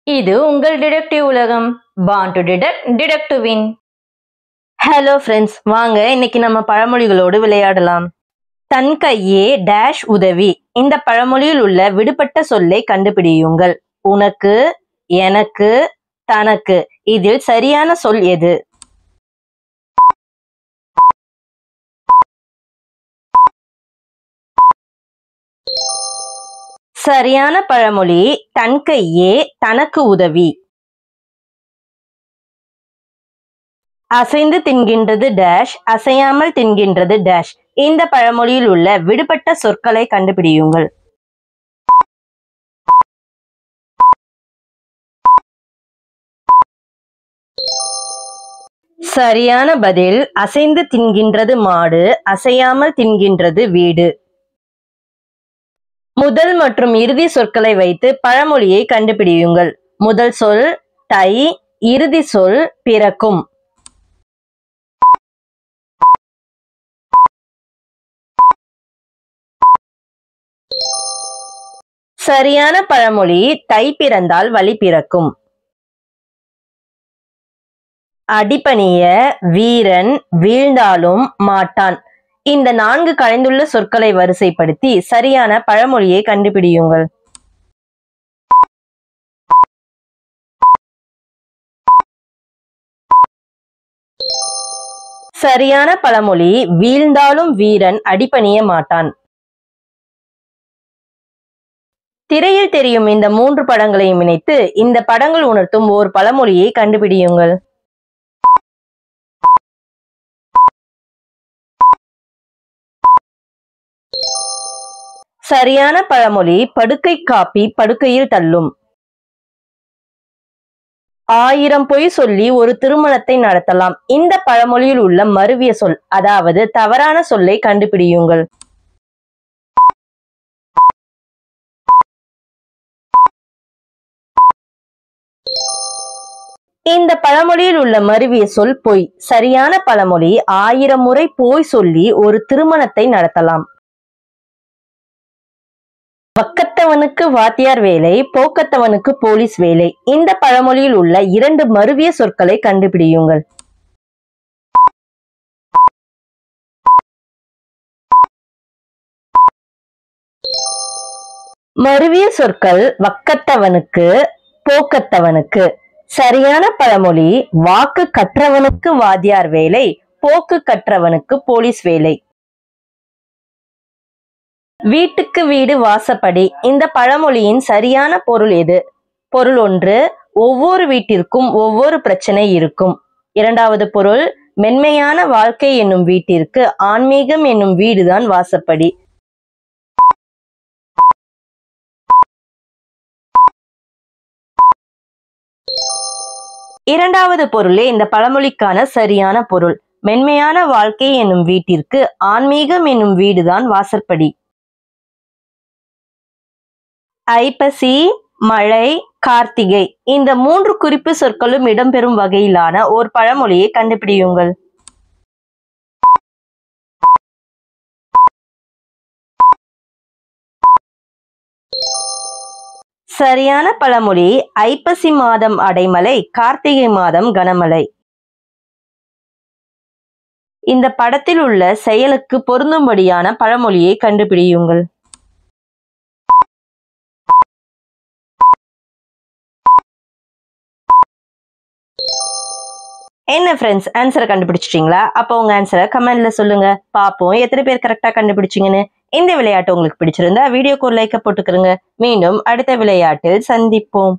இது உங்கள் டிடெக்டிவ் உலகம். Born to detect, detect to win. Hello friends, வாங்க இன்னைக்கு நம்ம பழமொழிகளோடு விளையாடலாம். தன் கையே டேஷ் உதவி. இந்த பழமொழியில் உள்ள விடுபட்ட சொல்லை கண்டுபிடியுங்கள். உனக்கு, எனக்கு, தனக்கு. இதில் சரியான சொல் எது? சரியான பழமொழி தன் கையே தனக்கு உதவி. அசைந்து தின்கின்றது டேஷ், அசையாமல் தின்கின்றது டேஷ். இந்த பழமொழியில் உள்ள விடுபட்ட சொற்களை கண்டுபிடியுங்கள். சரியான பதில் அசைந்து தின்கின்றது மாடு, அசையாமல் தின்கின்றது வீடு. முதல் மற்றும் இறுதி சொற்களை வைத்து பழமொழியை கண்டுபிடியுங்கள். முதல் சொல் தை, இறுதி சொல் பிறக்கும். சரியான பழமொழி தை பிறந்தால் வழி பிறக்கும். அடிபணிய வீரன் வீழ்ந்தாலும் மாட்டான். இந்த 4 கலைந்துள்ள சொற்களை வரிசைப்படுத்தி சரியான பழமொழியை கண்டுபிடியுங்கள். சரியான பழமொழி வீழ்ந்தாலும் வீரன் அடிபணிய மாட்டான். திரையில் தெரியும் இந்த 3 படங்களையும் இணைத்து இந்த படங்கள் உணர்த்தும் ஓர் பழமொழியை கண்டுபிடியுங்கள். சரியான பழமொழி படுக்கை காப்பி படுக்கையில் தள்ளும். 1000 பொய் சொல்லி ஒரு திருமணத்தை நடத்தலாம். இந்த பழமொழியில் உள்ள மருவிய சொல், அதாவது தவறான சொல்லை கண்டுபிடியுங்கள். இந்த பழமொழியில் உள்ள மருவிய சொல் பொய். சரியான பழமொழி 1000 முறை பொய் சொல்லி ஒரு திருமணத்தை நடத்தலாம். வக்கத்தவனுக்கு வாத்தியார் வேலை, போக்கத்தவனுக்கு போலீஸ் வேலை. இந்த பழமொழியில் உள்ள 2 மருவிய சொற்களை கண்டுபிடியுங்கள். மருவிய சொற்கள் வக்கத்தவனுக்கு, போக்கத்தவனுக்கு. சரியான பழமொழி வாக்கு கற்றவனுக்கு வாத்தியார் வேலை, போக்கு கற்றவனுக்கு போலீஸ் வேலை. வீட்டுக்கு வீடு வாசப்படி. இந்த பழமொழியின் சரியான பொருள் எது? பொருள் 1, ஒவ்வொரு வீட்டிற்கும் ஒவ்வொரு பிரச்சனை இருக்கும். இரண்டாவது பொருள், மென்மையான வாழ்க்கை என்னும் வீட்டிற்கு ஆன்மீகம் என்னும் வீடுதான் வாசப்படி. இரண்டாவது பொருளே இந்த பழமொழிக்கான சரியான பொருள். மென்மையான வாழ்க்கை என்னும் வீட்டிற்கு ஆன்மீகம் என்னும் வீடுதான் வாசற்படி. ஐப்பசி, மழை, கார்த்திகை. இந்த 3 குறிப்பு சொற்களும் இடம்பெறும் வகையிலான ஓர் பழமொழியை கண்டுபிடியுங்கள். சரியான பழமொழி ஐப்பசி மாதம் அடைமழை, கார்த்திகை மாதம் கனமழை. இந்த படத்தில் உள்ள செயலுக்கு பொருந்தும்படியான பழமொழியை கண்டுபிடியுங்கள். என்ன ஃப்ரெண்ட்ஸ், ஆன்சரை கண்டுபிடிச்சிட்டீங்களா? அப்போ உங்க ஆன்சரை கமெண்ட்ல சொல்லுங்க. பாப்போம் எத்தனை பேர் கரெக்டா கண்டுபிடிச்சிங்கன்னு. இந்த விளையாட்டு உங்களுக்கு பிடிச்சிருந்தா வீடியோக்கு ஒரு லைக்கை போட்டுக்கிறங்க. மீண்டும் அடுத்த விளையாட்டில் சந்திப்போம்.